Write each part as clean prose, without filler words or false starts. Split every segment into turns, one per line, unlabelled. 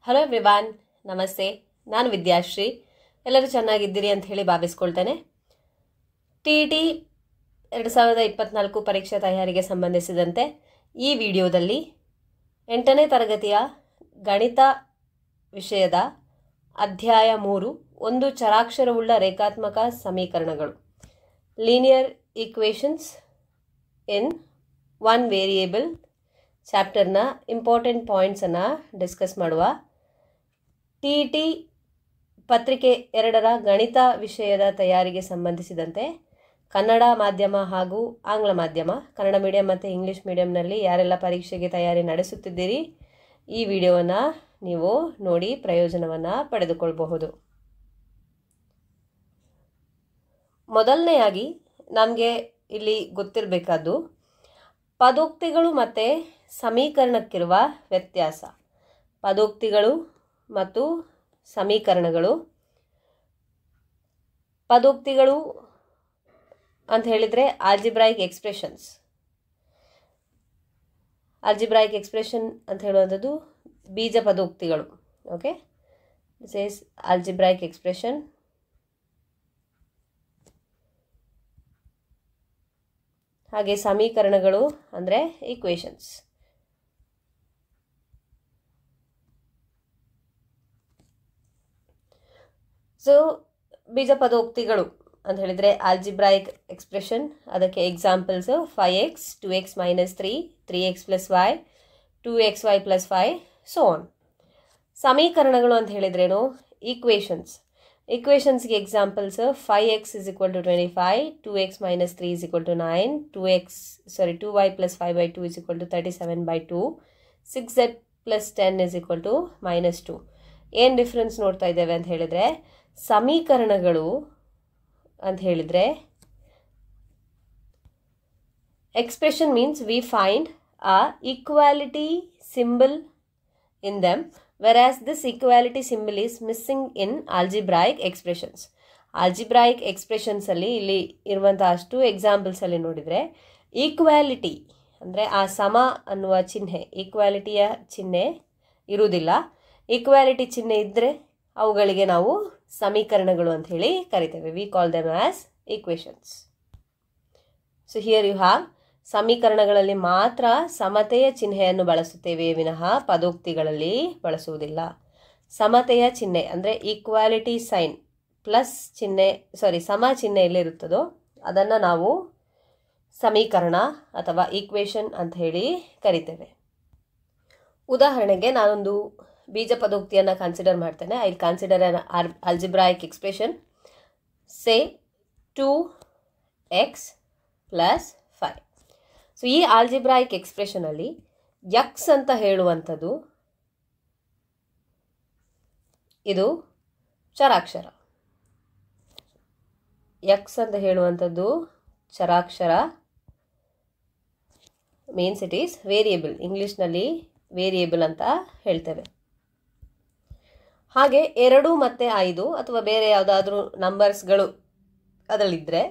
Hello everyone, ನಮಸ್ತೆ. ನಾನು ವಿದ್ಯಾಶ್ರೀ. ಎಲ್ಲರೂ ಚೆನ್ನಾಗಿದ್ದೀರಿ ಅಂತ ಹೇಳಿ ಭಾವಿಸ್ಕೊಳ್ತೇನೆ. TET 2024 ಪರೀಕ್ಷಾ ತಯಾರಿಗೆ ಸಂಬಂಧಿಸಿದಂತೆ ಈ ವಿಡಿಯೋದಲ್ಲಿ 8ನೇ ತರಗತಿಯ ಗಣಿತ ವಿಷಯದ ಅಧ್ಯಾಯ 3 ಒಂದು ಚರಾಕ್ಷರವುಳ್ಳ ರೇಖಾತ್ಮಕ ಸಮೀಕರಣಗಳು linear equations in one variable ಚಾಪ್ಟರ್ನ ಇಂಪಾರ್ಟೆಂಟ್ ಪಾಯಿಂಟ್ಸನ್ನು ಡಿಸ್ಕಸ್ ಮಾಡುವ. TET ಪತ್ರಿಕೆ 2ರ ಗಣಿತ ವಿಷಯದ ತಯಾರಿಗೆ ಸಂಬಂಧಿಸಿದಂತೆ ಕನ್ನಡ ಮಾಧ್ಯಮ ಹಾಗೂ ಆಂಗ್ಲ ಮಾಧ್ಯಮ, ಕನ್ನಡ ಮೀಡಿಯಂ ಮತ್ತು ಇಂಗ್ಲೀಷ್ ಮೀಡಿಯಂನಲ್ಲಿ ಯಾರೆಲ್ಲ ಪರೀಕ್ಷೆಗೆ ತಯಾರಿ ನಡೆಸುತ್ತಿದ್ದೀರಿ, ಈ ವಿಡಿಯೋವನ್ನು ನೀವು ನೋಡಿ ಪ್ರಯೋಜನವನ್ನು ಪಡೆದುಕೊಳ್ಳಬಹುದು. ಮೊದಲನೆಯಾಗಿ ನಮಗೆ ಇಲ್ಲಿ ಗೊತ್ತಿರಬೇಕಾದ್ದು ಪದೋಕ್ತಿಗಳು ಮತ್ತು ಸಮೀಕರಣಕ್ಕಿರುವ ವ್ಯತ್ಯಾಸ. ಪದೋಕ್ತಿಗಳು ಮತ್ತು ಸಮೀಕರಣಗಳು. ಪದೋಕ್ತಿಗಳು ಅಂತ ಹೇಳಿದರೆ ಆಲ್ಜಿಬ್ರಾಯಿಕ್ ಎಕ್ಸ್ಪ್ರೆಷನ್ಸ್. ಆಲ್ಜಿಬ್ರಾಯಿಕ್ ಎಕ್ಸ್ಪ್ರೆಷನ್ ಅಂತ ಹೇಳುವಂಥದ್ದು ಬೀಜ ಪದೋಕ್ತಿಗಳು. Okay, this is algebraic expression. ಹಾಗೆ ಸಮೀಕರಣಗಳು ಅಂದರೆ ಈಕ್ವೇಷನ್ಸ್. ಸೊ ಬೀಜ ಪದೋಕ್ತಿಗಳು ಅಂತ ಹೇಳಿದರೆ ಆಲ್ಜಿಬ್ರಾಯಿಕ್ ಎಕ್ಸ್ಪ್ರೆಷನ್, ಅದಕ್ಕೆ examples 5x 2x - 3 3x + y 2xy + 5 so on. ಸಮೀಕರಣಗಳು ಅಂತ ಹೇಳಿದ್ರೇನು? Equations. ಈಕ್ವೇಷನ್ಸ್ಗೆ examples 5x = 25 2x - 3 = 9 2y + 5/2 = 37/2 6z + 10 = -2. ಏನು ಡಿಫ್ರೆನ್ಸ್ ನೋಡ್ತಾ ಇದ್ದೇವೆ ಅಂತ ಹೇಳಿದರೆ, ಸಮೀಕರಣಗಳು ಅಂತ ಹೇಳಿದರೆ expression means we find a equality symbol in them, whereas this equality symbol is missing in algebraic expressions. algebraic expressions ಅಲ್ಲಿ ಇಲ್ಲಿ ಇರುವಂಥ ಅಷ್ಟು ಎಕ್ಸಾಂಪಲ್ಸ್ ಅಲ್ಲಿ ನೋಡಿದರೆ ಈಕ್ವಾಲಿಟಿ ಅಂದರೆ ಆ ಸಮ ಅನ್ನುವ ಚಿಹ್ನೆ, ಈಕ್ವಾಲಿಟಿಯ ಚಿಹ್ನೆ ಇರುವುದಿಲ್ಲ. ಈಕ್ವಾಲಿಟಿ ಚಿಹ್ನೆ ಇದ್ದರೆ ಅವುಗಳಿಗೆ ನಾವು ಸಮೀಕರಣಗಳು ಅಂತ ಹೇಳಿ ಕರಿತೇವೆ. We call them as equations. So here you have, ಸಮೀಕರಣಗಳಲ್ಲಿ ಮಾತ್ರ ಸಮತೆಯ ಚಿಹ್ನೆಯನ್ನು ಬಳಸುತ್ತೇವೆ ವಿನಃ ಪದೋಕ್ತಿಗಳಲ್ಲಿ ಬಳಸುವುದಿಲ್ಲ. ಸಮತೆಯ ಚಿಹ್ನೆ ಅಂದರೆ ಈಕ್ವಾಲಿಟಿ ಸೈನ್ ಪ್ಲಸ್ ಚಿಹ್ನೆ, ಸಮ ಚಿಹ್ನೆ ಎಲ್ಲಿರುತ್ತದೋ ಅದನ್ನು ನಾವು ಸಮೀಕರಣ ಅಥವಾ ಈಕ್ವೇಷನ್ ಅಂತ ಹೇಳಿ ಕರಿತೇವೆ. ಉದಾಹರಣೆಗೆ ನಾನೊಂದು ಬೀಜ ಪದೋಕ್ತಿಯನ್ನು ಕನ್ಸಿಡರ್ ಮಾಡ್ತೇನೆ. I consider an algebraic expression. Say 2x + 5. So ಈ ಆಲ್ಜಿಬ್ರಾಯಿಕ್ ಎಕ್ಸ್ಪ್ರೆಷನಲ್ಲಿ ಎಕ್ಸ್ ಅಂತ ಹೇಳುವಂಥದ್ದು ಇದು ಚರಾಕ್ಷರ. ಎಕ್ಸ್ ಅಂತ ಹೇಳುವಂಥದ್ದು ಚರಾಕ್ಷರ ಮೀನ್ಸ್ ಇಟ್ ಈಸ್ ವೇರಿಯೇಬಲ್. ಇಂಗ್ಲೀಷ್ನಲ್ಲಿ ವೇರಿಯೇಬಲ್ ಅಂತ ಹೇಳ್ತೇವೆ. ಹಾಗೆ 2 ಮತ್ತು 5 ಅಥವಾ ಬೇರೆ ಯಾವುದಾದ್ರೂ ನಂಬರ್ಸ್ಗಳು ಅದರಲ್ಲಿದ್ದರೆ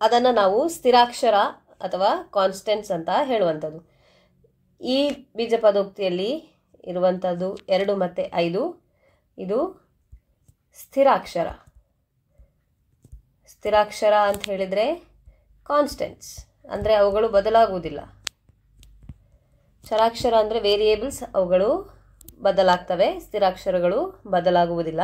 ಅದನ್ನು ನಾವು ಸ್ಥಿರಾಕ್ಷರ ಅಥವಾ ಕಾನ್ಸ್ಟೆಂಟ್ಸ್ ಅಂತ ಹೇಳುವಂಥದ್ದು. ಈ ಬೀಜ ಪದೋಕ್ತಿಯಲ್ಲಿ ಇರುವಂಥದ್ದು 2 ಮತ್ತು 5 ಇದು ಸ್ಥಿರಾಕ್ಷರ. ಸ್ಥಿರಾಕ್ಷರ ಅಂತ ಹೇಳಿದರೆ ಕಾನ್ಸ್ಟೆಂಟ್ಸ್ ಅಂದರೆ ಅವುಗಳು ಬದಲಾಗುವುದಿಲ್ಲ. ಚರಾಕ್ಷರ ಅಂದರೆ ವೇರಿಯೇಬಲ್ಸ್, ಅವುಗಳು ಬದಲಾಗ್ತವೆ. ಸ್ಥಿರಾಕ್ಷರಗಳು ಬದಲಾಗುವುದಿಲ್ಲ.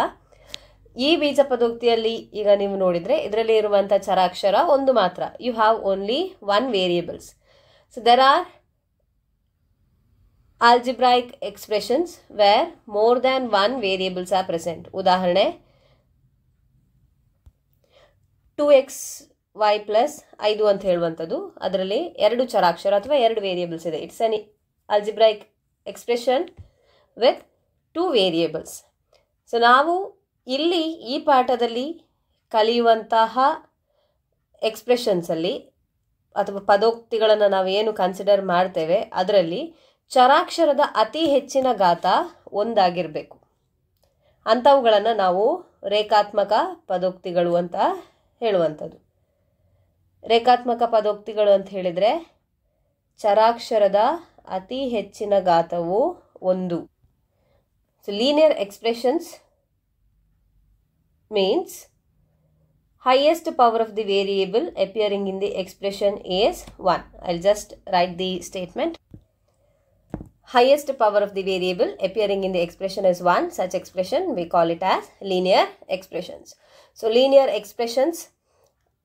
ಈ ಬೀಜ ಪದೋಕ್ತಿಯಲ್ಲಿ ಈಗ ನೀವು ನೋಡಿದರೆ ಇದರಲ್ಲಿ ಇರುವಂಥ ಚರಾಕ್ಷರ ಒಂದು ಮಾತ್ರ. You have only one variables. So there are algebraic expressions where more than one variables are present. ಉದಾಹರಣೆ 2xy + 5 ಅಂತ ಹೇಳುವಂಥದ್ದು, ಅದರಲ್ಲಿ 2 ಚರಾಕ್ಷರ ಅಥವಾ 2 ವೇರಿಯೇಬಲ್ಸ್ ಇದೆ. It's an algebraic expression with 2 variables. So ನಾವು ಇಲ್ಲಿ ಈ ಪಾಠದಲ್ಲಿ ಕಲಿಯುವಂತಹ ಎಕ್ಸ್ಪ್ರೆಷನ್ಸಲ್ಲಿ ಅಥವಾ ಪದೋಕ್ತಿಗಳನ್ನು ನಾವು ಏನು ಕನ್ಸಿಡರ್ ಮಾಡ್ತೇವೆ ಅದರಲ್ಲಿ ಚರಾಕ್ಷರದ ಅತಿ ಹೆಚ್ಚಿನ ಘಾತ 1 ಆಗಿರಬೇಕು. ಅಂಥವುಗಳನ್ನು ನಾವು ರೇಖಾತ್ಮಕ ಪದೋಕ್ತಿಗಳು ಅಂತ ಹೇಳುವಂಥದ್ದು. ರೇಖಾತ್ಮಕ ಪದೋಕ್ತಿಗಳು ಅಂತ ಹೇಳಿದರೆ ಚರಾಕ್ಷರದ ಅತಿ ಹೆಚ್ಚಿನ ಘಾತವು 1. So linear expressions means highest power of the variable appearing in the expression is 1. I'll just write the statement. Highest power of the variable appearing in the expression is 1. Such expression we call it as linear expressions. So linear expressions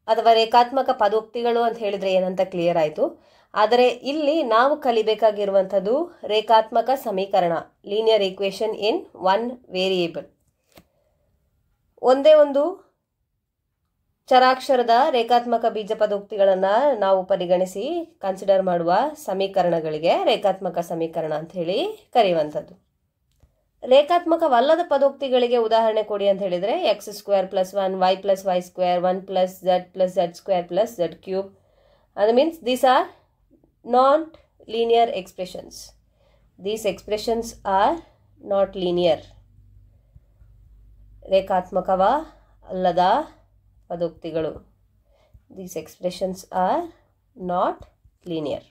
ಅಥವಾ ರೇಖಾತ್ಮಕ ಪದೋಕ್ತಿಗಳು ಅಂತ ಹೇಳಿದ್ರೆ ಏನಂತ clear ಆಯಿತು. ಆದರೆ ಇಲ್ಲಿ ನಾವು ಕಲಿಬೇಕಾಗಿರುವಂಥದ್ದು ರೇಖಾತ್ಮಕ ಸಮೀಕರಣ, ಲೀನಿಯರ್ ಈಕ್ವೇಷನ್ ಇನ್ ಒನ್ ವೇರಿಯೇಬಲ್. ಒಂದೇ ಒಂದು ಚರಾಕ್ಷರದ ರೇಖಾತ್ಮಕ ಬೀಜ ಪದೋಕ್ತಿಗಳನ್ನು ನಾವು ಪರಿಗಣಿಸಿ ಕನ್ಸಿಡರ್ ಮಾಡುವ ಸಮೀಕರಣಗಳಿಗೆ ರೇಖಾತ್ಮಕ ಸಮೀಕರಣ ಅಂತ ಹೇಳಿ ಕರೆಯುವಂಥದ್ದು. ರೇಖಾತ್ಮಕವಲ್ಲದ ಪದೋಕ್ತಿಗಳಿಗೆ ಉದಾಹರಣೆ ಕೊಡಿ ಅಂತ ಹೇಳಿದರೆ x² + 1 y + y² 1 + z + z² + z³. that means these are not linear expressions. These expressions are not linear. ರೇಖಾತ್ಮಕವ ಅಲ್ಲದ ಪದೋಕ್ತಿಗಳು. These expressions are not linear.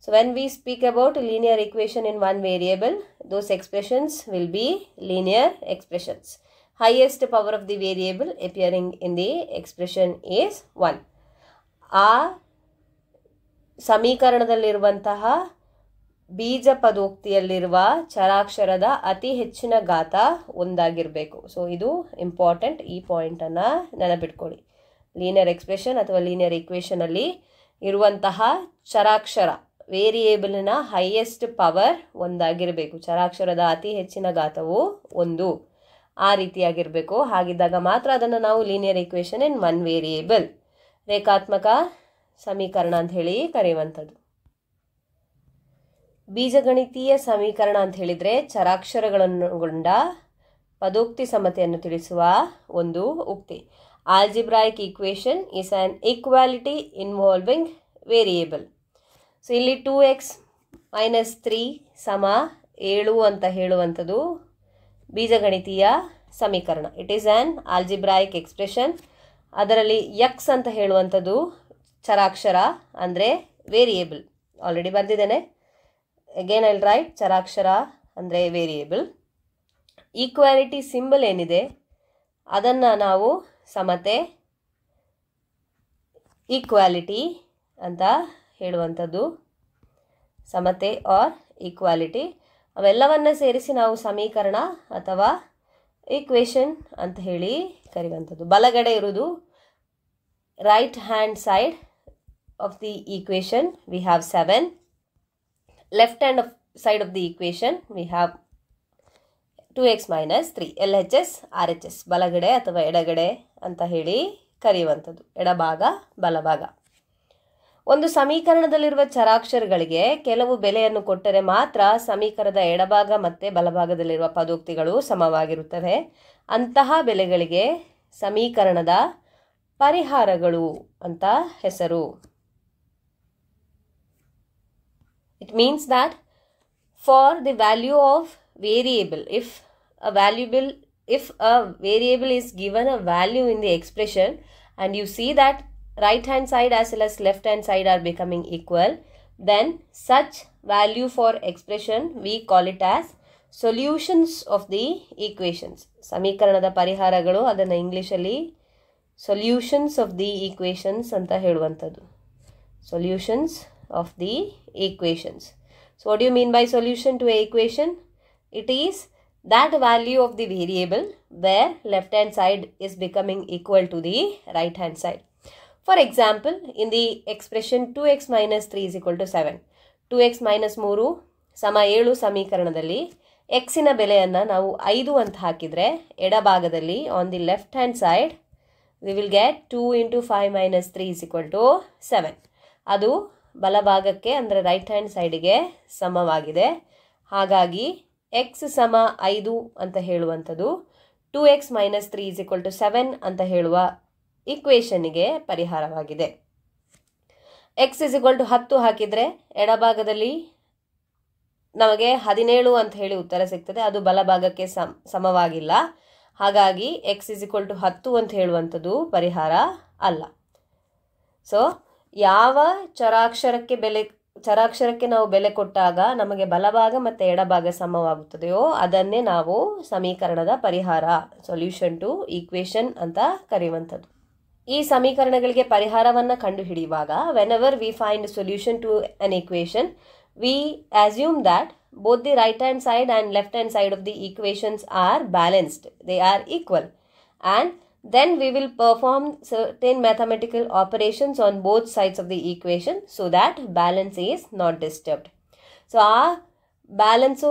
So when we speak about a linear equation in one variable, those expressions will be linear expressions. Highest power of the variable appearing in the expression is 1. ಆ ಸಮೀಕರಣದಲ್ಲಿರುವಂತಹ ಬೀಜ ಪದೋಕ್ತಿಯಲ್ಲಿರುವ ಚರಾಕ್ಷರದ ಅತಿ ಹೆಚ್ಚಿನ ಘಾತ ಒಂದಾಗಿರಬೇಕು. So ಇದು important, ಈ ಪಾಯಿಂಟನ್ನು ನೆನಪಿಟ್ಕೊಳ್ಳಿ. Linear expression ಅಥವಾ linear ಈಕ್ವೇಷನಲ್ಲಿ ಇರುವಂತಹ ಚರಾಕ್ಷರ ವೇರಿಯೇಬಲ್ನ ಹೈಯೆಸ್ಟ್ ಪವರ್ ಒಂದಾಗಿರಬೇಕು. ಚರಾಕ್ಷರದ ಅತಿ ಹೆಚ್ಚಿನ ಘಾತವು 1 ಆ ರೀತಿಯಾಗಿರಬೇಕು. ಹಾಗಿದ್ದಾಗ ಮಾತ್ರ ಅದನ್ನು ನಾವು ಲೀನಿಯರ್ ಈಕ್ವೇಷನ್ ಇನ್ ಒನ್ ವೇರಿಯೇಬಲ್, ರೇಖಾತ್ಮಕ ಸಮೀಕರಣ ಅಂತ ಹೇಳಿ ಕರೆಯುವಂಥದ್ದು. ಬೀಜಗಣಿತೀಯ ಸಮೀಕರಣ ಅಂತ ಹೇಳಿದರೆ ಚರಾಕ್ಷರಗಳನ್ನೊಳಗೊಂಡ ಪದೋಕ್ತಿ ಸಮತೆಯನ್ನು ತಿಳಿಸುವ ಒಂದು ಉಕ್ತಿ. Algebraic equation is an equality involving variable. So ಇಲ್ಲಿ 2x - 3 = 7 ಅಂತ ಹೇಳುವಂಥದ್ದು ಬೀಜಗಣಿತೀಯ ಸಮೀಕರಣ. It is an algebraic expression. ಅದರಲ್ಲಿ x ಅಂತ ಹೇಳುವಂಥದ್ದು ಚರಾಕ್ಷರ ಅಂದರೆ ವೇರಿಯೇಬಲ್. ಆಲ್ರೆಡಿ ಬರೆದಿದ್ದೇನೆ. Again I'll write. ಚರಾಕ್ಷರ ಅಂದರೆ ವೇರಿಯೇಬಲ್. ಈಕ್ವಾಲಿಟಿ ಸಿಂಬಲ್ ಏನಿದೆ ಅದನ್ನು ನಾವು ಸಮತೆ, ಈಕ್ವಾಲಿಟಿ ಅಂತ ಹೇಳುವಂಥದ್ದು. ಸಮತೆ ಆರ್ ಈಕ್ವಾಲಿಟಿ ಅವೆಲ್ಲವನ್ನು ಸೇರಿಸಿ ನಾವು ಸಮೀಕರಣ ಅಥವಾ ಈಕ್ವೇಷನ್ ಅಂತ ಹೇಳಿ ಕರೆಯುವಂಥದ್ದು. ಬಲಗಡೆ ಇರುವುದು right hand side of the equation we have 7. Left hand side of the equation we have 2x - 3. LHS RHS ಬಲಗಡೆ ಅಥವಾ ಎಡಗಡೆ ಅಂತ ಹೇಳಿ ಕರೆಯುವಂಥದ್ದು. ಎಡಭಾಗ ಬಲಭಾಗ. ಒಂದು ಸಮೀಕರಣದಲ್ಲಿರುವ ಚರಾಕ್ಷರಗಳಿಗೆ ಕೆಲವು ಬೆಲೆಯನ್ನು ಕೊಟ್ಟರೆ ಮಾತ್ರ ಸಮೀಕರಣದ ಎಡಭಾಗ ಮತ್ತು ಬಲಭಾಗದಲ್ಲಿರುವ ಪದೋಕ್ತಿಗಳು ಸಮವಾಗಿರುತ್ತವೆ. ಅಂತಹ ಬೆಲೆಗಳಿಗೆ ಸಮೀಕರಣದ ಪರಿಹಾರಗಳು ಅಂತ ಹೆಸರು. It means that for the value of variable, if a variable is given a value in the expression and you see that right hand side as well as left hand side are becoming equal, then such value for expression we call it as solutions of the equations. ಸಮೀಕರಣದ ಪರಿಹಾರಗಳು, ಅದನ್ನು ಇಂಗ್ಲಿಷಲ್ಲಿ solutions of the equations ಅಂತ ಹೇಳುವಂಥದ್ದು. Solutions of the equations. So what do you mean by solution to a equation? It is that value of the variable where left hand side is becoming equal to the right hand side. For example, in the expression 2x - 3 = 7. 2x - 3 = 7 ಸಮೀಕರಣದಲ್ಲಿ ಎಕ್ಸಿನ ಬೆಲೆಯನ್ನು ನಾವು 5 ಅಂತ ಹಾಕಿದರೆ ಎಡಭಾಗದಲ್ಲಿ on the left hand side we will get 2 × 5 - 3 = 7. ಅದು ಬಲಭಾಗಕ್ಕೆ ಅಂದರೆ right hand ಸೈಡಿಗೆ ಸಮವಾಗಿದೆ. ಹಾಗಾಗಿ x = 5 ಅಂತ ಹೇಳುವಂಥದ್ದು 2x - 3 = 7 ಅಂತ ಹೇಳುವ ಈಕ್ವೇಷನ್ನಿಗೆ ಪರಿಹಾರವಾಗಿದೆ. x = 10 ಹಾಕಿದರೆ ಎಡಭಾಗದಲ್ಲಿ ನಮಗೆ 17 ಅಂತ ಹೇಳಿ ಉತ್ತರ ಸಿಗ್ತದೆ. ಅದು ಬಲಭಾಗಕ್ಕೆ ಸಮವಾಗಿಲ್ಲ. ಹಾಗಾಗಿ x = 10 ಅಂತ ಹೇಳುವಂಥದ್ದು ಪರಿಹಾರ ಅಲ್ಲ. ಸೊ ಯಾವ ಚರಾಕ್ಷರಕ್ಕೆ ಬೆಲೆ ಚರಾಕ್ಷರಕ್ಕೆ ನಾವು ಬೆಲೆ ಕೊಟ್ಟಾಗ ನಮಗೆ ಬಲಭಾಗ ಮತ್ತು ಎಡಭಾಗ ಸಮವಾಗುತ್ತದೆಯೋ ಅದನ್ನೇ ನಾವು ಸಮೀಕರಣದ ಪರಿಹಾರ, ಸೊಲ್ಯೂಷನ್ ಟು ಈಕ್ವೇಷನ್ ಅಂತ ಕರೆಯುವಂಥದ್ದು. ಈ ಸಮೀಕರಣಗಳಿಗೆ ಪರಿಹಾರವನ್ನು ಕಂಡುಹಿಡಿಯುವಾಗ whenever we find solution to an equation we assume that both the right hand side and left hand side of the equations are balanced, they are equal, and then we will perform certain mathematical operations on both sides of the equation so that balance is not disturbed. So ಆ balance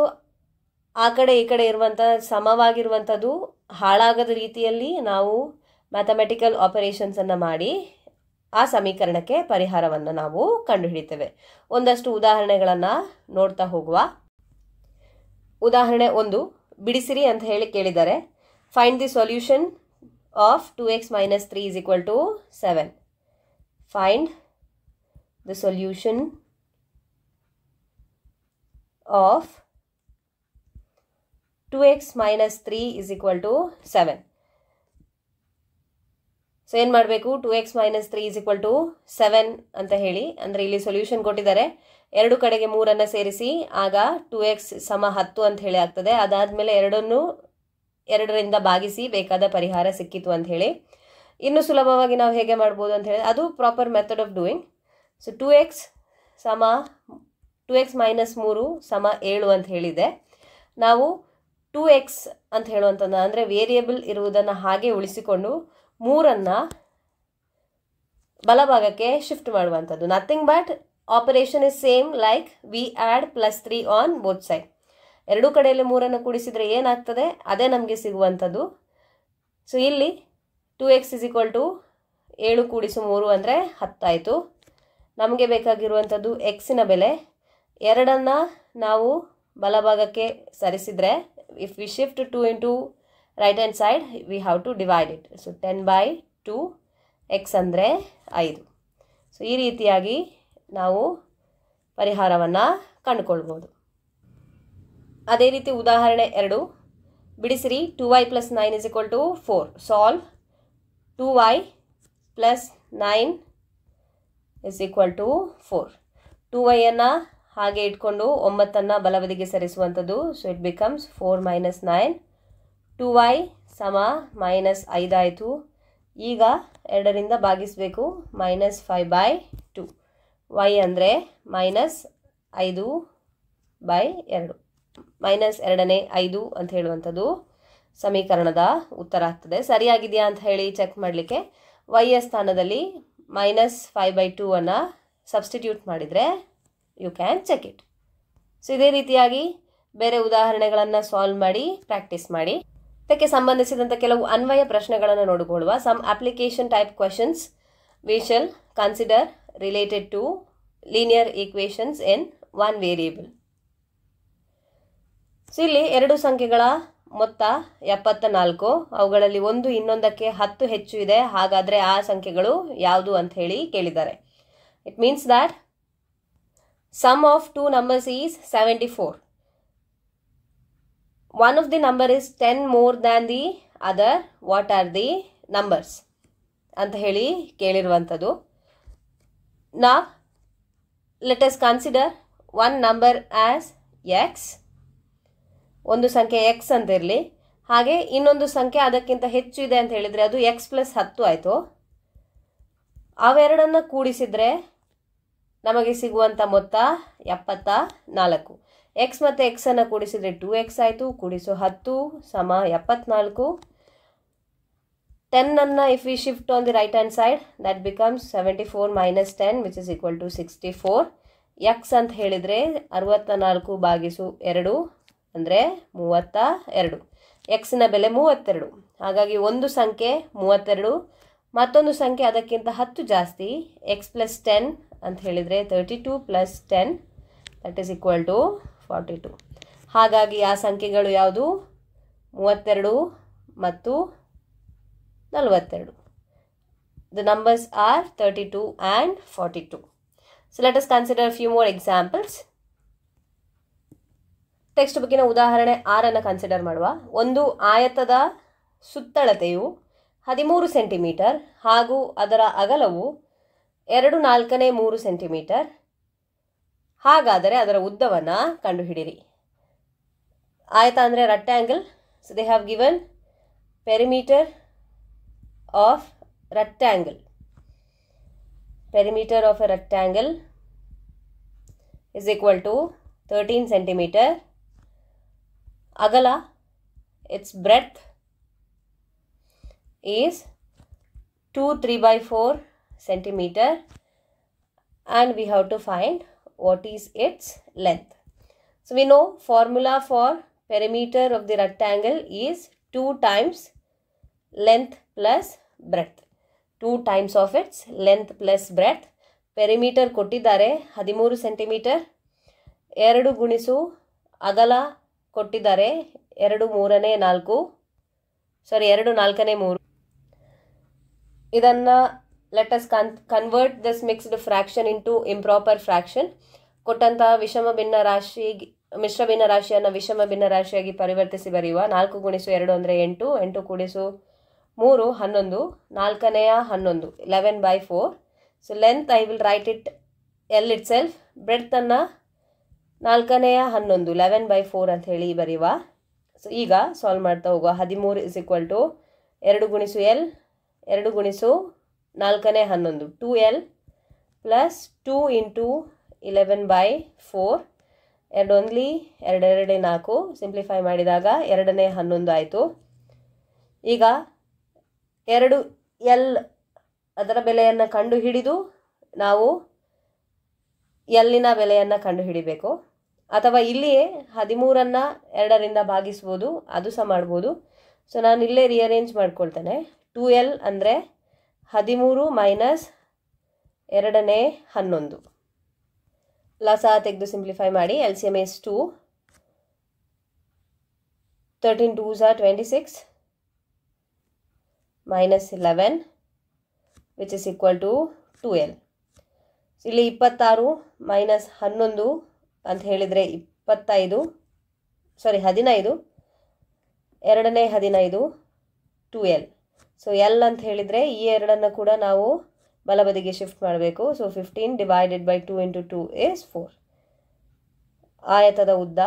ಆ ಕಡೆ ಈ ಕಡೆ ಇರುವಂಥ ಸಮವಾಗಿರುವಂಥದ್ದು ಹಾಳಾಗದ ರೀತಿಯಲ್ಲಿ ನಾವು mathematical ಆಪರೇಷನ್ಸನ್ನು ಮಾಡಿ ಆ ಸಮೀಕರಣಕ್ಕೆ ಪರಿಹಾರವನ್ನು ನಾವು ಕಂಡುಹಿಡಿತೇವೆ. ಒಂದಷ್ಟು ಉದಾಹರಣೆಗಳನ್ನು ನೋಡ್ತಾ ಹೋಗುವ. ಉದಾಹರಣೆ 1, ಬಿಡಿಸಿರಿ ಅಂತ ಹೇಳಿ ಕೇಳಿದ್ದಾರೆ. Find the solution of 2x minus 3 is equal to 7. Find the solution of 2x minus 3 is equal to 7. So ಏನು ಮಾಡಬೇಕು, 2x minus 3 is equal to 7 ಅಂತ ಹೇಳಿ, ಅಂದರೆ ಇಲ್ಲಿ ಸೊಲ್ಯೂಷನ್ ಕೊಟ್ಟಿದ್ದಾರೆ. ಎರಡು ಕಡೆಗೆ 3 ಸೇರಿಸಿ ಆಗ 2x ಸಮ 10 ಅಂತ ಹೇಳಿ ಆಗ್ತದೆ. ಅದಾದಮೇಲೆ 2ರಿಂದ ಭಾಗಿಸಿ ಬೇಕಾದ ಪರಿಹಾರ ಸಿಕ್ಕಿತು ಅಂತ ಹೇಳಿ. ಇನ್ನು ಸುಲಭವಾಗಿ ನಾವು ಹೇಗೆ ಮಾಡ್ಬೋದು ಅಂತ ಹೇಳಿ, ಅದು proper method of doing. So 2x minus 3 ಸಮ 7 ಅಂತ ಹೇಳಿದೆ. ನಾವು 2x ಅಂತ ಹೇಳುವಂಥದ್ದು ಅಂದರೆ ವೇರಿಯೇಬಲ್ ಇರುವುದನ್ನು ಹಾಗೆ ಉಳಿಸಿಕೊಂಡು 3 ಬಲಭಾಗಕ್ಕೆ ಶಿಫ್ಟ್ ಮಾಡುವಂಥದ್ದು. Nothing but operation is same like we add +3 on both side. ಎರಡೂ ಕಡೆಯಲ್ಲಿ 3 ಕೂಡಿಸಿದರೆ ಏನಾಗ್ತದೆ ಅದೇ ನಮಗೆ ಸಿಗುವಂಥದ್ದು. ಸೊ ಇಲ್ಲಿ 2x is equal to 7 ಕೂಡಿಸು 3 ಅಂದರೆ 10 ಆಯಿತು. ನಮಗೆ ಬೇಕಾಗಿರುವಂಥದ್ದು ಎಕ್ಸಿನ ಬೆಲೆ. 2 ನಾವು ಬಲಭಾಗಕ್ಕೆ ಸರಿಸಿದರೆ if we shift 2 into right hand side we have to divide it. So 10/2 x ಅಂದರೆ 5. ಸೊ ಈ ರೀತಿಯಾಗಿ ನಾವು ಪರಿಹಾರವನ್ನು ಕಂಡುಕೊಳ್ಬೋದು. ಅದೇ ರೀತಿ ಉದಾಹರಣೆ 2, ಬಿಡಿಸಿರಿ 2y + 9 is equal to 4. Solve 2y + 9 is equal to 4. 2yಯನ್ನು ಹಾಗೆ ಇಟ್ಕೊಂಡು 9 ಬಲಬದಿಗೆ ಸರಿಸುವಂಥದ್ದು. So it becomes 4 - 9. 2y ಸಮ -5 ಆಯಿತು. ಈಗ 2ರಿಂದ ಭಾಗಿಸಬೇಕು, -5/2. y ಅಂದರೆ -5/2 -2 ಅಂತ ಹೇಳುವಂಥದ್ದು ಸಮೀಕರಣದ ಉತ್ತರ ಆಗ್ತದೆ. ಸರಿಯಾಗಿದೆಯಾ ಅಂತ ಹೇಳಿ ಚೆಕ್ ಮಾಡಲಿಕ್ಕೆ y ಸ್ಥಾನದಲ್ಲಿ -5/2 ಸಬ್ಸ್ಟಿಟ್ಯೂಟ್ ಮಾಡಿದರೆ you can check it. So ಇದೇ ರೀತಿಯಾಗಿ ಬೇರೆ ಉದಾಹರಣೆಗಳನ್ನು ಸಾಲ್ವ್ ಮಾಡಿ ಪ್ರಾಕ್ಟೀಸ್ ಮಾಡಿ. ಇದಕ್ಕೆ ಸಂಬಂಧಿಸಿದಂಥ ಕೆಲವು ಅನ್ವಯ ಪ್ರಶ್ನೆಗಳನ್ನು ನೋಡಿಕೊಳ್ಳುವ. Some application type questions we shall consider related to linear equations in one variable. So ಇಲ್ಲಿ 2 ಸಂಖ್ಯೆಗಳ ಮೊತ್ತ 74, ಅವುಗಳಲ್ಲಿ ಒಂದು ಇನ್ನೊಂದಕ್ಕೆ 10 ಹೆಚ್ಚು ಇದೆ. ಹಾಗಾದರೆ ಆ ಸಂಖ್ಯೆಗಳು ಯಾವುದು ಅಂತ ಹೇಳಿ ಕೇಳಿದ್ದಾರೆ. It means that sum of 2 numbers is 74. One of the number is 10 more than the other. What are the numbers ಅಂತ ಹೇಳಿ ಕೇಳಿರುವಂಥದ್ದು. Now let us consider one number as x. ಒಂದು ಸಂಖ್ಯೆ x ಅಂತ ಇರಲಿ, ಹಾಗೆ ಇನ್ನೊಂದು ಸಂಖ್ಯೆ ಅದಕ್ಕಿಂತ ಹೆಚ್ಚು ಇದೆ ಅಂತ ಹೇಳಿದರೆ ಅದು x + 10 ಆಯಿತು. ಅವೆರಡನ್ನು ಕೂಡಿಸಿದರೆ ನಮಗೆ ಸಿಗುವಂಥ ಮೊತ್ತ 74. ಎಕ್ಸ್ ಮತ್ತು ಎಕ್ಸನ್ನು ಕೂಡಿಸಿದರೆ 2x ಆಯಿತು. ಕೂಡಿಸು 10 ಸಮ 74. 10 if we shift on the right hand side that becomes 74 - 10 which is equal to 64. X ಅಂತ ಹೇಳಿದರೆ 64/2 ಅಂದರೆ 32. ಎಕ್ಸ್ನ ಬೆಲೆ 32. ಹಾಗಾಗಿ ಒಂದು ಸಂಖ್ಯೆ 32, ಮತ್ತೊಂದು ಸಂಖ್ಯೆ ಅದಕ್ಕಿಂತ 10 ಜಾಸ್ತಿ. ಎಕ್ಸ್ + 10 ಅಂತ ಹೇಳಿದರೆ 32 + 10 ದಟ್ ಈಸ್ ಈಕ್ವಲ್ ಟು 42. ಹಾಗಾಗಿ ಆ ಸಂಖ್ಯೆಗಳು ಯಾವುದು? 32 ಮತ್ತು 42. The numbers are 32 and 42. So let us consider a few more examples. Text ಬುಕ್ಕಿನ ಉದಾಹರಣೆ 6 ಕನ್ಸಿಡರ್ ಮಾಡುವ. ಒಂದು ಆಯತದ ಸುತ್ತಳತೆಯು 13 ಸೆಂಟಿಮೀಟರ್ ಹಾಗೂ ಅದರ ಅಗಲವು 2/4 3 ಸೆಂಟಿಮೀಟರ್. ಹಾಗಾದರೆ ಅದರ ಉದ್ದವನ್ನು ಕಂಡುಹಿಡಿಯಿರಿ. ಆಯತ ಅಂದರೆ rectangle. So they have given perimeter of rectangle. Perimeter of a rectangle is equal to 13 centimeter. Agala, its breadth is 2 3/4 centimeter, and we have to find what is its length. So we know formula for perimeter of the rectangle is 2 times length plus breadth. 2 times of its length plus breadth. Perimeter ಕೊಟ್ಟಿದ್ದಾರೆ 13 centimetre. 2 ಗುಣಿಸು ಅಗಲ ಕೊಟ್ಟಿದ್ದಾರೆ 2 3ನೇ 4, ಸಾರಿ 2 4ನೇ 3. ಇದನ್ನು let us convert this mixed fraction into improper fraction. ಕೊಟ್ಟಂತಹ ಮಿಶ್ರ ಭಿನ್ನ ರಾಶಿಯನ್ನು ವಿಷಮ ಭಿನ್ನ ರಾಶಿಯಾಗಿ ಪರಿವರ್ತಿಸಿ ಬರೆಯುವ. 4 ಗುಣಿಸು 2 ಅಂದರೆ 8, 8 ಕೂಡಿಸು 3 11, 4ನೇಯ 11, 11/4. So length I will write it L it self. Breadth ಅನ್ನು 4ನೇಯ 11, 11/4 ಅಂತ ಹೇಳಿ ಬರೆಯುವ. ಸೊ ಈಗ ಸಾಲ್ವ್ ಮಾಡ್ತಾ ಹೋಗುವ. 13 is equal to 2 ಗುಣಿಸು ಎಲ್, 2 ಗುಣಿಸು 4ನೇ 11, 2L ಪ್ಲಸ್ 2 ಇಂಟು 11/4. 2 ಒಂದ್ಲಿ 2 2 4, ಸಿಂಪ್ಲಿಫೈ ಮಾಡಿದಾಗ 2ನೇ 11 ಆಯಿತು. ಈಗ 2L ಅದರ ಬೆಲೆಯನ್ನು ಕಂಡುಹಿಡಿದು ನಾವು ಎಲ್ಲಿನ ಬೆಲೆಯನ್ನು ಕಂಡುಹಿಡಿಬೇಕು. ಅಥವಾ ಇಲ್ಲಿಯೇ 13ನ್ನು 2ರಿಂದ ಭಾಗಿಸ್ಬೋದು, ಅದು ಸಹ ಮಾಡ್ಬೋದು. ಸೊ ನಾನು ಇಲ್ಲೇ ರಿಅರೇಂಜ್ ಮಾಡ್ಕೊಳ್ತೇನೆ. 2L ಅಂದರೆ 13 ಮೈನಸ್ 2ನೇ 11. ಲಸ ತೆಗೆದು ಸಿಂಪ್ಲಿಫೈ ಮಾಡಿ. LCM is 2. 13 2s are 26 minus 11 which is equal to 2L. ಇಲ್ಲಿ 26 ಮೈನಸ್ 11 ಅಂತ ಹೇಳಿದರೆ 15, ಸಾರಿ 15, 2ನೇ 15 2L. ಸೊ ಎಲ್ ಅಂತ ಹೇಳಿದರೆ ಈ ಎರಡನ್ನು ಕೂಡ ನಾವು ಬಲಬದಿಗೆ ಶಿಫ್ಟ್ ಮಾಡಬೇಕು. So 15 divided by 2 into 2 is 4. ಆಯತದ ಉದ್ದ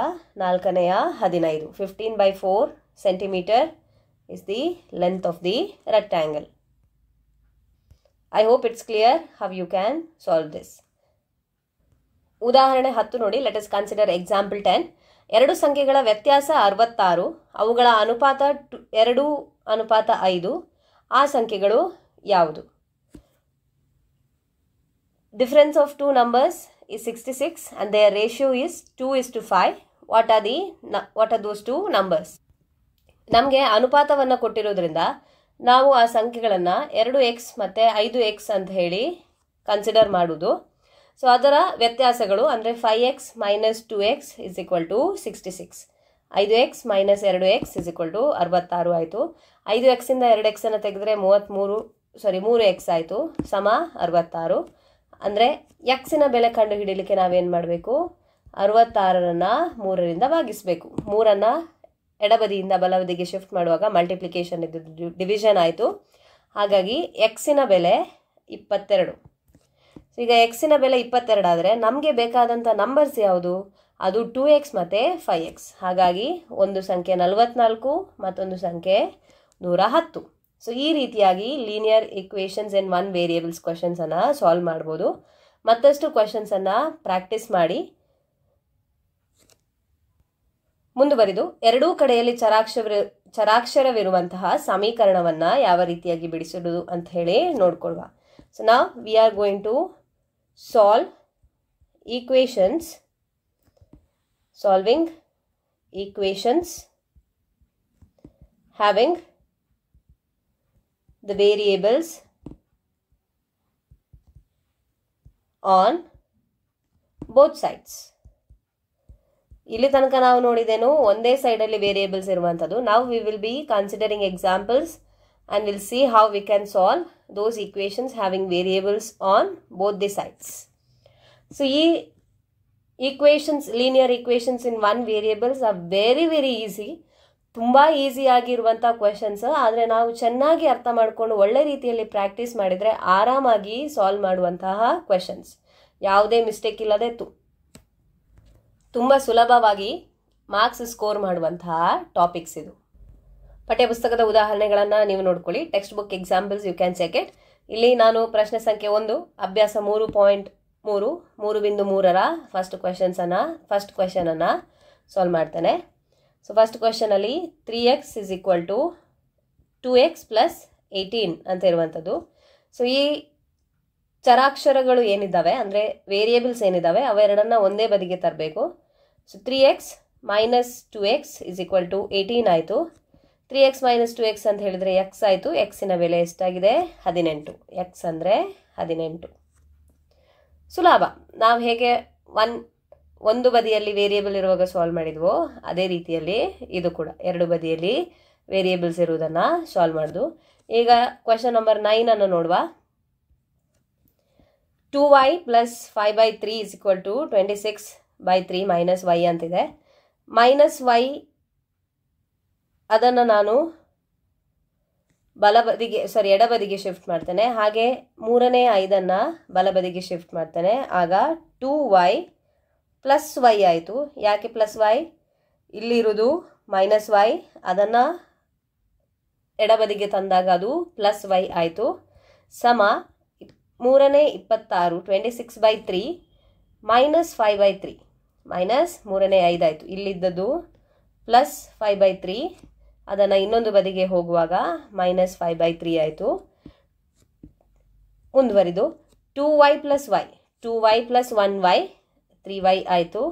4ನೇಯ 15. 15/4 centimeter is the length of the rectangle. I hope it's clear how you can solve this. ಉದಾಹರಣೆ 10 ನೋಡಿ. Let us consider example 10. 2 ಸಂಖ್ಯೆಗಳ ವ್ಯತ್ಯಾಸ 66, ಅವುಗಳ ಅನುಪಾತ 2:5. ಆ ಸಂಖ್ಯೆಗಳು ಯಾವುದು? Difference of two numbers is 66 and their ratio is 2:5. What are those two numbers? ನಮಗೆ ಅನುಪಾತವನ್ನು ಕೊಟ್ಟಿರೋದ್ರಿಂದ ನಾವು ಆ ಸಂಖ್ಯೆಗಳನ್ನು 2x ಮತ್ತು 5x ಅಂತ ಹೇಳಿ ಕನ್ಸಿಡರ್ ಮಾಡೋದು. ಸೊ ಅದರ ವ್ಯತ್ಯಾಸಗಳು ಅಂದರೆ 5x minus 2x is equal to 66. 5x minus 2x is equal to 66 ಆಯಿತು. 5xಯಿಂದ 2x ಅನ್ನು ತೆಗೆದರೆ 3x ಆಯಿತು, ಸಮ 66. ಅಂದರೆ ಎಕ್ಸಿನ ಬೆಲೆ ಕಂಡು ಹಿಡಿಯಲಿಕ್ಕೆ ನಾವೇನು ಮಾಡಬೇಕು? 66ನ್ನು 3ರಿಂದ ಭಾಗಿಸಬೇಕು. 3ನ್ನು ಎಡಬದಿಯಿಂದ ಬಲಬದಿಗೆ ಶಿಫ್ಟ್ ಮಾಡುವಾಗ ಮಲ್ಟಿಪ್ಲಿಕೇಶನ್ ಇದ್ದು ಡಿವಿಷನ್ ಆಯಿತು. ಹಾಗಾಗಿ ಎಕ್ಸಿನ ಬೆಲೆ 22. ಸೊ ಈಗ ಎಕ್ಸಿನ ಬೆಲೆ 22 ಆದರೆ ನಮಗೆ ಬೇಕಾದಂಥ ನಂಬರ್ಸ್ ಯಾವುದು? ಅದು 2x ಮತ್ತು 5x. ಹಾಗಾಗಿ ಒಂದು ಸಂಖ್ಯೆ 44, ಮತ್ತೊಂದು ಸಂಖ್ಯೆ 110. ಸೊ ಈ ರೀತಿಯಾಗಿ ಲೀನಿಯರ್ ಈಕ್ವೇಷನ್ಸ್ ಇನ್ 1 ವೇರಿಯೇಬಲ್ಸ್ ಕ್ವಶನ್ಸನ್ನು ಸಾಲ್ವ್ ಮಾಡ್ಬೋದು. ಮತ್ತಷ್ಟು ಕ್ವಶನ್ಸನ್ನು ಪ್ರಾಕ್ಟೀಸ್ ಮಾಡಿ. ಮುಂದುವರಿದು ಎರಡೂ ಕಡೆಯಲ್ಲಿ ಚರಾಕ್ಷರವಿರುವಂತಹ ಸಮೀಕರಣವನ್ನು ಯಾವ ರೀತಿಯಾಗಿ ಬಿಡಿಸೋದು ಅಂತ ಹೇಳಿ ನೋಡ್ಕೊಳ್ಳುವ. ಸೊ ನಾವು we are going to solve equations, solving equations having the variables on both sides. ಇಲ್ಲಿ ತನಕ ನಾವು ನೋಡಿದೇನು ಒಂದೇ ಸೈಡಲ್ಲಿ ವೇರಿಯೇಬಲ್ಸ್ ಇರುವಂಥದ್ದು. ನಾವು we will be considering examples and we'll see how we can solve those equations having variables on both the sides. So equations, linear equations in 1 variables are very easy. ತುಂಬ easy ಆಗಿರುವಂಥ questions. ಆದರೆ ನಾವು ಚೆನ್ನಾಗಿ ಅರ್ಥ ಮಾಡಿಕೊಂಡು ಒಳ್ಳೆ ರೀತಿಯಲ್ಲಿ practice ಮಾಡಿದರೆ ಆರಾಮಾಗಿ ಸಾಲ್ವ್ ಮಾಡುವಂತಹ ಕ್ವೆಶನ್ಸ್, ಯಾವುದೇ ಮಿಸ್ಟೇಕ್ ಇಲ್ಲದೆ ತುಂಬ ಸುಲಭವಾಗಿ ಮಾರ್ಕ್ಸ್ ಸ್ಕೋರ್ ಮಾಡುವಂತಹ ಟಾಪಿಕ್ಸ್ ಇದು. ಪಠ್ಯಪುಸ್ತಕದ ಉದಾಹರಣೆಗಳನ್ನು ನೀವು ನೋಡ್ಕೊಳ್ಳಿ. Text book examples you can check it. ಇಲ್ಲಿ ನಾನು ಪ್ರಶ್ನೆ ಸಂಖ್ಯೆ 1 ಅಭ್ಯಾಸ 3.3 3.3ರ ಫಸ್ಟ್ ಕ್ವೆಶನನ್ನು ಸಾಲ್ವ್ ಮಾಡ್ತೇನೆ. ಸೊ ಫಸ್ಟ್ ಕ್ವೆಶನಲ್ಲಿ 3x = 2x + 18 ಅಂತ ಇರುವಂಥದ್ದು. ಸೊ ಈ ಚರಾಕ್ಷರಗಳು ಏನಿದ್ದಾವೆ ಅಂದರೆ ವೇರಿಯೇಬಲ್ಸ್ ಏನಿದ್ದಾವೆ ಅವೆರಡನ್ನ ಒಂದೇ ಬದಿಗೆ ತರಬೇಕು. ಸೊ 3x - 2x = 18 ಆಯಿತು. 3x - 2x ಅಂತ ಹೇಳಿದರೆ x ಆಯಿತು. ಎಕ್ಸಿನ ಬೆಲೆ ಎಷ್ಟಾಗಿದೆ? 18. x ಅಂದರೆ 18. ಸುಲಭ. ನಾವು ಹೇಗೆ ಒಂದು ಬದಿಯಲ್ಲಿ ವೇರಿಯೇಬಲ್ ಇರುವಾಗ ಸಾಲ್ವ್ ಮಾಡಿದ್ವೋ ಅದೇ ರೀತಿಯಲ್ಲಿ ಇದು ಕೂಡ ಎರಡು ಬದಿಯಲ್ಲಿ ವೇರಿಯೇಬಲ್ಸ್ ಇರುವುದನ್ನು ಸಾಲ್ವ್ ಮಾಡೋದು. ಈಗ ಕ್ವೆಶನ್ ನಂಬರ್ 9 ನೋಡುವ. 2y + 5/3 = 26/3 - y ಅಂತಿದೆ. -y ಅದನ್ನು ನಾನು ಎಡಬದಿಗೆ ಶಿಫ್ಟ್ ಮಾಡ್ತೇನೆ. ಹಾಗೆ 3ನೇ 5ಅನ್ನು ಬಲಬದಿಗೆ ಶಿಫ್ಟ್ ಮಾಡ್ತೇನೆ. ಆಗ 2y + y ಆಯಿತು. ಯಾಕೆ +y? ಇಲ್ಲಿರುವುದು -y, ಅದನ್ನು ಎಡಬದಿಗೆ ತಂದಾಗ ಅದು +y ಆಯಿತು. ಸಮ 3ನೇ 26 26/3 - 5/3 -3ನೇ 5 ಆಯಿತು. ಇಲ್ಲಿದ್ದದ್ದು +5/3, ಅದನ್ನು ಇನ್ನೊಂದು ಬದಿಗೆ ಹೋಗುವಾಗ -5/3 ಆಯಿತು. ಮುಂದುವರಿದು 2y + y 2y + 1y 3y ಆಯಿತು.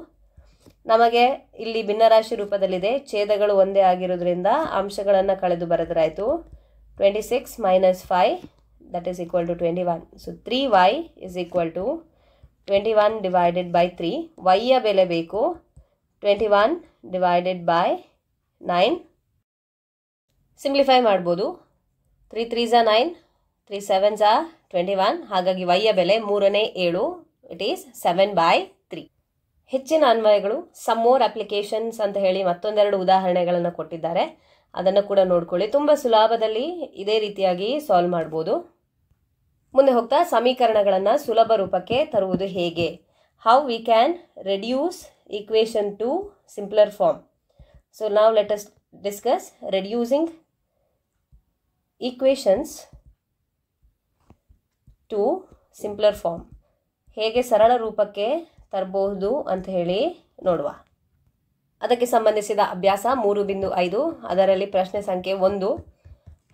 ನಮಗೆ ಇಲ್ಲಿ ಭಿನ್ನರಾಶಿ ರೂಪದಲ್ಲಿದೆ, ಛೇದಗಳು ಒಂದೇ ಆಗಿರೋದ್ರಿಂದ ಅಂಶಗಳನ್ನು ಕಳೆದು ಬರೆದರಾಯಿತು. 26 - 5 = 21. So 3y = 21/3. y ಯ ಬೆಲೆ ಬೇಕು 21/9. ಸಿಂಪ್ಲಿಫೈ ಮಾಡ್ಬೋದು. 3 3s are 9, 3 7s are 21. ಹಾಗಾಗಿ y ಯ ಬೆಲೆ 3ನೇ 7, ಇಟ್ ಈಸ್ 7/3. ಹೆಚ್ಚಿನ ಅನ್ವಯಗಳು, ಸಮ್ ಮೋರ್ ಅಪ್ಲಿಕೇಶನ್ಸ್ ಅಂತ ಹೇಳಿ ಮತ್ತೊಂದೆರಡು ಉದಾಹರಣೆಗಳನ್ನು ಕೊಟ್ಟಿದ್ದಾರೆ. ಅದನ್ನು ಕೂಡ ನೋಡ್ಕೊಳ್ಳಿ. ತುಂಬ ಸುಲಭದಲ್ಲಿ ಇದೇ ರೀತಿಯಾಗಿ ಸಾಲ್ವ್ ಮಾಡ್ಬೋದು. ಮುಂದೆ ಹೋಗ್ತಾ ಸಮೀಕರಣಗಳನ್ನು ಸುಲಭ ರೂಪಕ್ಕೆ ತರುವುದು ಹೇಗೆ? How we can reduce equation to simpler form. So ನಾವು let us discuss reducing equations to simpler form. ಹೇಗೆ ಸರಳ ರೂಪಕ್ಕೆ ತರಬಹುದು ಅಂತ ಹೇಳಿ ನೋಡುವ. ಅದಕ್ಕೆ ಸಂಬಂಧಿಸಿದ ಅಭ್ಯಾಸ 3.5, ಅದರಲ್ಲಿ ಪ್ರಶ್ನೆ ಸಂಖ್ಯೆ 1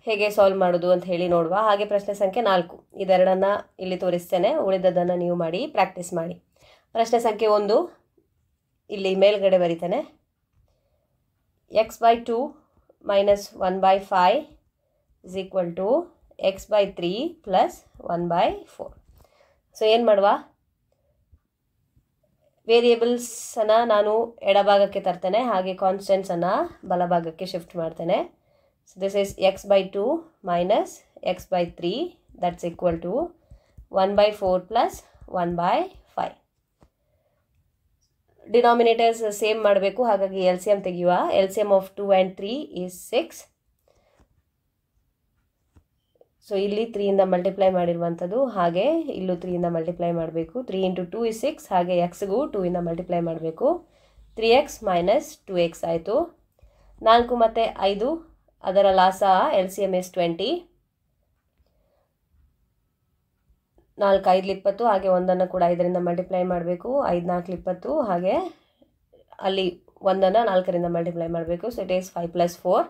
ಹೇಗೆ ಸಾಲ್ವ್ ಮಾಡೋದು ಅಂತ ಹೇಳಿ ನೋಡುವ. ಹಾಗೆ ಪ್ರಶ್ನೆ ಸಂಖ್ಯೆ 4 ಇದೆರಡನ್ನು ಇಲ್ಲಿ ತೋರಿಸ್ತೇನೆ, ಉಳಿದದ್ದನ್ನು ನೀವು ಮಾಡಿ ಪ್ರಾಕ್ಟೀಸ್ ಮಾಡಿ. ಪ್ರಶ್ನೆ ಸಂಖ್ಯೆ 1 ಇಲ್ಲಿ ಮೇಲ್ಗಡೆ ಬರೀತೇನೆ. x/2 - 1/5 = x/3 + 1/4. ಸೊ ಏನು ಮಾಡುವ? ವೇರಿಯೇಬಲ್ಸನ್ನು ನಾನು ಎಡಭಾಗಕ್ಕೆ ತರ್ತೇನೆ, ಹಾಗೆ ಕಾನ್ಸ್ಟೆಂಟ್ಸನ್ನು ಬಲಭಾಗಕ್ಕೆ ಶಿಫ್ಟ್ ಮಾಡ್ತೇನೆ. So this is x/2 - x/3 that's equal to 1/4 + 1/5. Denominators same ಮಾಡಬೇಕು, ಹಾಗಾಗಿ LCM ತೆಗೆಯುವ. LCM of 2 and 3 is 6. So ಇಲ್ಲಿ 3ಇಂದ ಮಲ್ಟಿಪ್ಲೈ ಮಾಡಿರುವಂಥದ್ದು, ಹಾಗೆ ಇಲ್ಲೂ 3ಇಂದ ಮಲ್ಟಿಪ್ಲೈ ಮಾಡಬೇಕು. 3 × 2 is 6, ಹಾಗೆ ಎಕ್ಸ್ಗೂ 2ಇಂದ ಮಲ್ಟಿಪ್ಲೈ ಮಾಡಬೇಕು. 3x - 2x ಆಯಿತು. 4 ಮತ್ತು 5 ಅದರ ಲಾಸ LCM is 20. 4 5 20, ಹಾಗೆ ಒಂದನ್ನು ಕೂಡ 5ರಿಂದ ಮಲ್ಟಿಪ್ಲೈ ಮಾಡಬೇಕು. 5 4 20, ಹಾಗೆ ಅಲ್ಲಿ ಒಂದನ್ನು 4ರಿಂದ ಮಲ್ಟಿಪ್ಲೈ ಮಾಡಬೇಕು. So it is 5 + 4.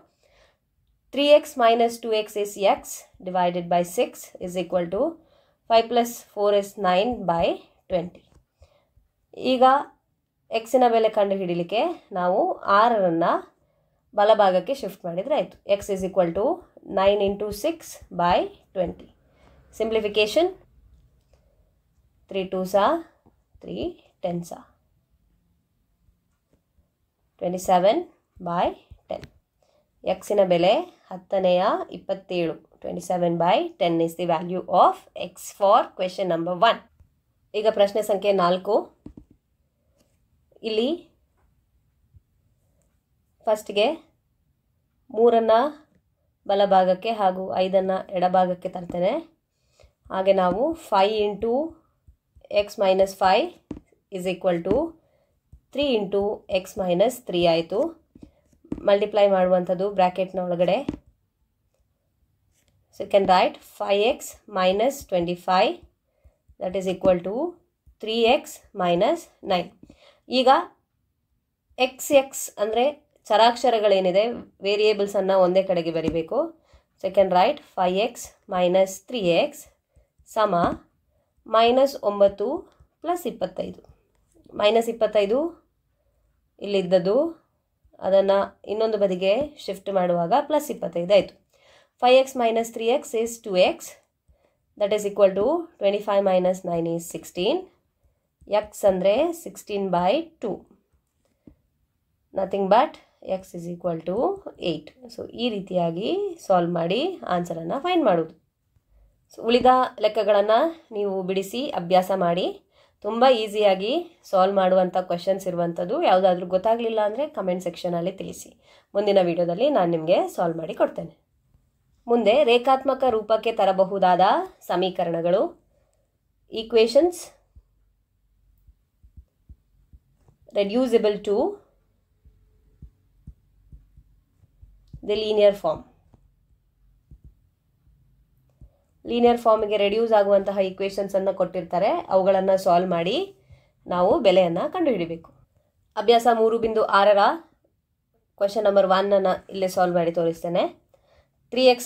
3x - 2x is x divided by 6 is equal to 5 + 4 is 9/20. ಈಗ ಎಕ್ಸಿನ ಬೆಲೆ ಕಂಡು ಹಿಡಿಲಿಕ್ಕೆ ನಾವು 6ಅನ್ನು ಬಲಭಾಗಕ್ಕೆ ಶಿಫ್ಟ್ ಮಾಡಿದರೆ ಆಯಿತು. x is equal to 9 × 6/20. Simplification 3 2s are 3 10s are 27/10. ಎಕ್ಸಿನ ಬೆಲೆ 10ನೇ 27. 27/10 is the value of x for question number 1. ಈಗ ಪ್ರಶ್ನೆ ಸಂಖ್ಯೆ 4. ಇಲ್ಲಿ ಫಸ್ಟ್ಗೆ 3ಅನ್ನು ಬಲಭಾಗಕ್ಕೆ ಹಾಗೂ 5ಅನ್ನು ಎಡಭಾಗಕ್ಕೆ ತರ್ತೇನೆ. ಹಾಗೆ ನಾವು 5 × x - 5 is equal to 3 into x minus 3 ಆಯಿತು. ಮಲ್ಟಿಪ್ಲೈ ಮಾಡುವಂಥದ್ದು ಬ್ರ್ಯಾಕೆಟ್ನ ಒಳಗಡೆ. So you can write 5x minus 25 that is equal to 3x minus 9. ಈಗ ಎಕ್ಸ್ ಅಂದರೆ ಚರಾಕ್ಷರಗಳೇನಿದೆ ವೇರಿಯೇಬಲ್ಸನ್ನು ಒಂದೇ ಕಡೆಗೆ ಬರೀಬೇಕು. So you can write 5x minus 3x ಸಮ -9 ಪ್ಲಸ್ 25. -25 ಇಲ್ಲಿದ್ದದ್ದು ಅದನ್ನು ಇನ್ನೊಂದು ಬದಿಗೆ ಶಿಫ್ಟ್ ಮಾಡುವಾಗ ಪ್ಲಸ್ 25 ಆಯಿತು. 5x minus 3x is 2x that is equal to 25 minus 9 is 16. x ಅಂದರೆ 16/2. Nothing but x is equal to 8. So ಈ ರೀತಿಯಾಗಿ ಸಾಲ್ವ್ ಮಾಡಿ ಆನ್ಸರನ್ನು ಫೈಂಡ್ ಮಾಡೋದು. ಸೊ ಉಳಿದ ಲೆಕ್ಕಗಳನ್ನು ನೀವು ಬಿಡಿಸಿ ಅಭ್ಯಾಸ ಮಾಡಿ. ತುಂಬ ಈಸಿಯಾಗಿ ಸಾಲ್ವ್ ಮಾಡುವಂಥ ಕ್ವೆಶನ್ಸ್ ಇರುವಂಥದ್ದು. ಯಾವುದಾದ್ರೂ ಗೊತ್ತಾಗಲಿಲ್ಲ ಅಂದರೆ ಕಮೆಂಟ್ ಸೆಕ್ಷನಲ್ಲಿ ತಿಳಿಸಿ. ಮುಂದಿನ ವಿಡಿಯೋದಲ್ಲಿ ನಾನು ನಿಮಗೆ ಸಾಲ್ವ್ ಮಾಡಿ ಕೊಡ್ತೇನೆ. ಮುಂದೆ ರೇಖಾತ್ಮಕ ರೂಪಕ್ಕೆ ತರಬಹುದಾದ ಸಮೀಕರಣಗಳು, equations reducible to the linear form. Linear ಫಾರ್ಮಿಗೆ ರೆಡ್ಯೂಸ್ ಆಗುವಂತಹ ಈಕ್ವೇಷನ್ಸನ್ನು ಕೊಟ್ಟಿರ್ತಾರೆ. ಅವುಗಳನ್ನು ಸಾಲ್ವ್ ಮಾಡಿ ನಾವು ಬೆಲೆಯನ್ನು ಕಂಡುಹಿಡಿಬೇಕು. ಅಭ್ಯಾಸ 3.6ರ ಕ್ವೆಶನ್ ನಂಬರ್ 1 ಇಲ್ಲೇ ಸಾಲ್ವ್ ಮಾಡಿ ತೋರಿಸ್ತೇನೆ. 3x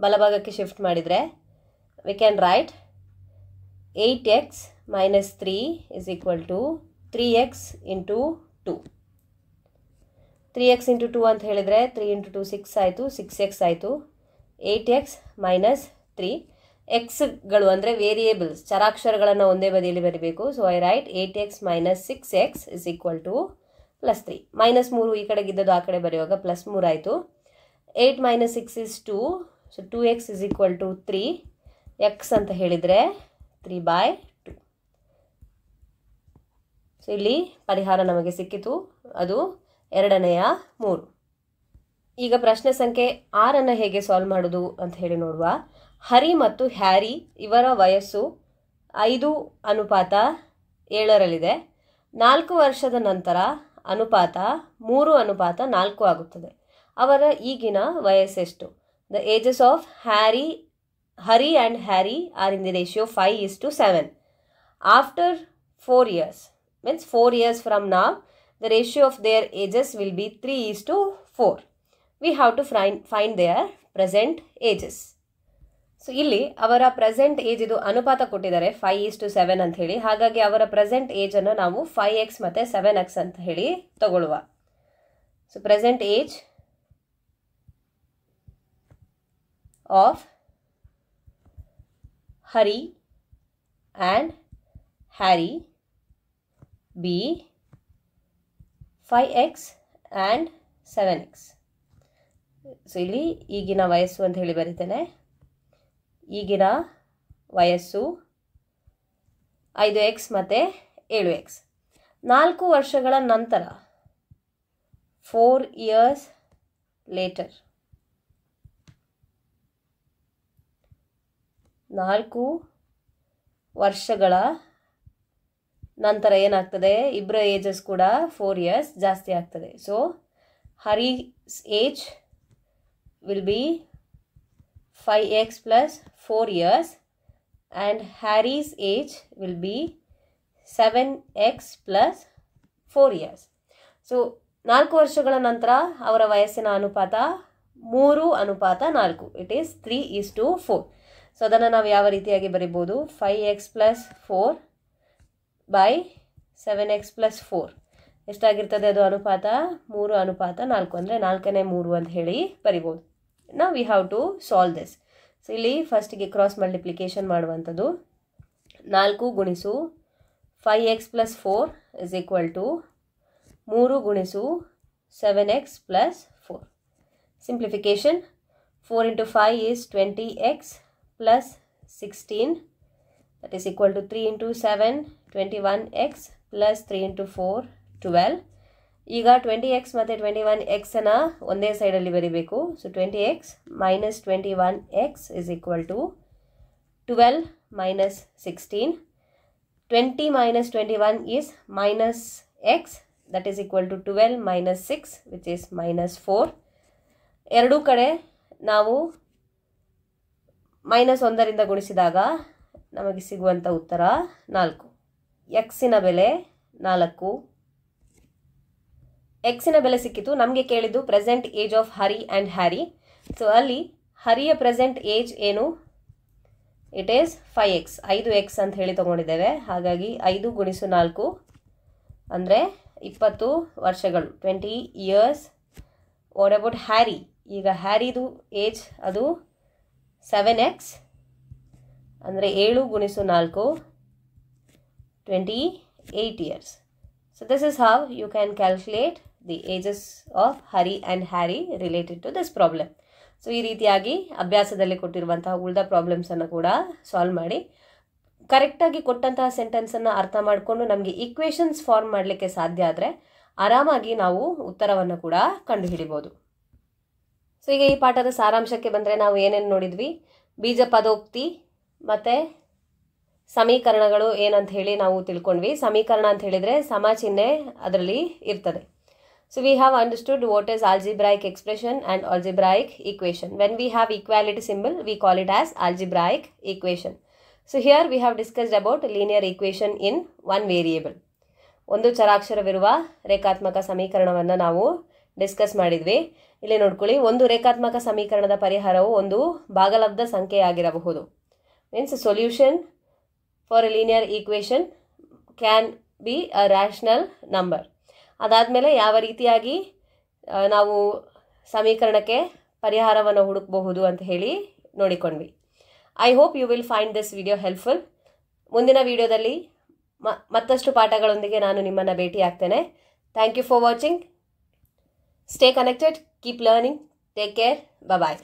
ಬಲಭಾಗಕ್ಕೆ ಶಿಫ್ಟ್ ಮಾಡಿದರೆ we can write 8x minus 3 is equal to 3x into 2. 3x into 2 ಅಂತ ಹೇಳಿದರೆ 3 ಇಂಟು 2 6 ಆಯಿತು, 6x ಆಯಿತು. 8x minus 3. ಎಕ್ಸ್ಗಳು ಅಂದರೆ ವೇರಿಯೇಬಲ್ಸ್ ಚರಾಕ್ಷರಗಳನ್ನು ಒಂದೇ ಬದಿಯಲ್ಲಿ ಬರೀಬೇಕು. So I write 8x minus 6x is equal to plus 3. -3 ಈ ಕಡೆಗಿದ್ದದ್ದು ಆ ಕಡೆ ಬರೆಯುವಾಗ ಪ್ಲಸ್ 3 ಆಯಿತು. 8 minus 6 is 2. So 2x is equal to 3. X ಅಂತ ಹೇಳಿದರೆ 3/2. ಸೊ ಇಲ್ಲಿ ಪರಿಹಾರ ನಮಗೆ ಸಿಕ್ಕಿತು. ಅದು ಎರಡನೆಯ 3. ಈಗ ಪ್ರಶ್ನೆ ಸಂಖ್ಯೆ 6 ಹೇಗೆ ಸಾಲ್ವ್ ಮಾಡೋದು ಅಂತ ಹೇಳಿ ನೋಡುವ. ಹರಿ ಮತ್ತು ಹ್ಯಾರಿ ಇವರ ವಯಸ್ಸು 5:7 4 ವರ್ಷದ ನಂತರ ಅನುಪಾತ 3:4 ಆಗುತ್ತದೆ. ಅವರ ಈಗಿನ ವಯಸ್ಸೆಷ್ಟು? The ages of Hari and Harry are in the ratio 5:7. After 4 years, means 4 years from now, the ratio of their ages will be 3:4. We have to find their present ages. So ಇಲ್ಲಿ ಅವರ ಪ್ರೆಸೆಂಟ್ ಏಜ್ ಇದು ಅನುಪಾತ ಕೊಟ್ಟಿದ್ದಾರೆ 5:7 ಅಂತ ಹೇಳಿ. ಹಾಗಾಗಿ ಅವರ present ಏಜನ್ನು ನಾವು 5x ಮತ್ತು 7x ಅಂತ ಹೇಳಿ ತಗೊಳ್ಳುವ. So present age of Hari and Harry be 5x and 7x. So ಇಲ್ಲಿ ಈಗಿನ ವಯಸ್ಸು ಅಂತ ಹೇಳಿ ಬರೀತೇನೆ. ಈಗಿನ ವಯಸ್ಸು 5x ಮತ್ತು 7x. 4 ವರ್ಷಗಳ ನಂತರ 4 years later 4 ವರ್ಷಗಳ ನಂತರ ಏನಾಗ್ತದೆ? ಇಬ್ಬರ ಏಜಸ್ ಕೂಡ 4 years ಜಾಸ್ತಿ ಆಗ್ತದೆ. ಸೊ ಹರಿ's age will be 5x plus 4 years and Harry's age will be 7x plus 4 years. So 4 ವರ್ಷಗಳ ನಂತರ ಅವರ ವಯಸ್ಸಿನ ಅನುಪಾತ 3:4. It is 3:4. ಸೊ ಅದನ್ನು ನಾವು ಯಾವ ರೀತಿಯಾಗಿ ಬರಿಬೋದು? 5x plus 4 by 7x plus 4 ಎಷ್ಟಾಗಿರ್ತದೆ? ಅದು ಅನುಪಾತ 3:4 ಅಂದರೆ 4/3 ಅಂತ ಹೇಳಿ ಬರಿಬೋದು. Now we have to solve this. So ಇಲ್ಲಿ ಫಸ್ಟಿಗೆ ಕ್ರಾಸ್ ಮಲ್ಟಿಪ್ಲಿಕೇಶನ್ ಮಾಡುವಂಥದ್ದು. 4 ಗುಣಿಸು 5x plus 4 is equal to 3 ಗುಣಿಸು 7x plus 4. Simplification. 4 into 5 is 20x plus 16. That is equal to 3 into 7 21x plus 3 into 4 12. ಈಗ 20x ಮತ್ತು 21x ಒಂದೇ ಸೈಡಲ್ಲಿ ಬರೀಬೇಕು. So 20x minus 21x is equal to 12 minus 16. 20 minus 21 is minus x that is equal to 12 minus 6 which is minus 4. ಎರಡೂ ಕಡೆ ನಾವು -1ರಿಂದ ಗುಣಿಸಿದಾಗ ನಮಗೆ ಸಿಗುವಂಥ ಉತ್ತರ 4. ಎಕ್ಸಿನ ಬೆಲೆ 4. ಎಕ್ಸಿನ ಬೆಲೆ ಸಿಕ್ಕಿತು. ನಮಗೆ ಕೇಳಿದ್ದು present age of Hari and Harry. So ಅಲ್ಲಿ ಹರಿಯ ಪ್ರೆಸೆಂಟ್ ಏಜ್ ಏನು? ಇಟ್ ಈಸ್ 5x, 5x ಅಂತ ಹೇಳಿ ತೊಗೊಂಡಿದ್ದೇವೆ. ಹಾಗಾಗಿ 5 ಗುಣಿಸು 4 ಅಂದರೆ 20 ವರ್ಷಗಳು, 20 ಇಯರ್ಸ್. What about Harry? ಈಗ ಹ್ಯಾರಿದು ಏಜ್ ಅದು 7x ಅಂದರೆ 7 ಗುಣಿಸು 4 28 years. So this is how you can calculate the ages of Hari and Harry related to this problem. So ಈ ರೀತಿಯಾಗಿ ಅಭ್ಯಾಸದಲ್ಲಿ ಕೊಟ್ಟಿರುವಂತಹ ಉಳಿದ ಪ್ರಾಬ್ಲಮ್ಸನ್ನು ಕೂಡ ಸಾಲ್ವ್ ಮಾಡಿ ಕರೆಕ್ಟಾಗಿ ಕೊಟ್ಟಂತಹ ಸೆಂಟೆನ್ಸನ್ನು ಅರ್ಥ ಮಾಡಿಕೊಂಡು ನಮಗೆ ಈಕ್ವೇಷನ್ಸ್ ಫಾರ್ಮ್ ಮಾಡಲಿಕ್ಕೆ ಸಾಧ್ಯ ಆದರೆ ಆರಾಮಾಗಿ ನಾವು ಉತ್ತರವನ್ನು ಕೂಡ ಕಂಡುಹಿಡಿಬೋದು. ಸೊ ಈಗ ಈ ಪಾಠದ ಸಾರಾಂಶಕ್ಕೆ ಬಂದರೆ ನಾವು ಏನೇನು ನೋಡಿದ್ವಿ? ಬೀಜ ಪದೋಕ್ತಿ ಮತ್ತು ಸಮೀಕರಣಗಳು ಏನಂತ ಹೇಳಿ ನಾವು ತಿಳ್ಕೊಂಡ್ವಿ. ಸಮೀಕರಣ ಅಂತ ಹೇಳಿದರೆ ಸಮ ಚಿಹ್ನೆ ಅದರಲ್ಲಿ ಇರ್ತದೆ. So we have understood what is algebraic expression and algebraic equation. When we have equality symbol we call it as algebraic equation. So here we have discussed about linear equation in one variable. ಒಂದು ಚರಾಕ್ಷರವಿರುವ ರೇಖಾತ್ಮಕ ಸಮೀಕರಣವನ್ನು ನಾವು discuss ಮಾಡಿದ್ವಿ. ಇಲ್ಲಿ ನೋಡ್ಕೊಳ್ಳಿ, ಒಂದು ರೇಖಾತ್ಮಕ ಸಮೀಕರಣದ ಪರಿಹಾರವು ಒಂದು ಭಾಗಲಬ್ಧ ಸಂಖ್ಯೆಯಾಗಿರಬಹುದು. Means solution for a linear equation can be a rational number. ಅದಾದಮೇಲೆ ಯಾವ ರೀತಿಯಾಗಿ ನಾವು ಸಮೀಕರಣಕ್ಕೆ ಪರಿಹಾರವನ್ನು ಹುಡುಕಬಹುದು ಅಂತ ಹೇಳಿ ನೋಡಿಕೊಂಡ್ವಿ. I hope you will find this video helpful. ಮುಂದಿನ ವಿಡಿಯೋದಲ್ಲಿ ಮತ್ತಷ್ಟು ಪಾಠಗಳೊಂದಿಗೆ ನಾನು ನಿಮ್ಮನ್ನು ಭೇಟಿ ಆಗ್ತೇನೆ. Thank you for watching. Stay connected, keep learning, take care, bye-bye.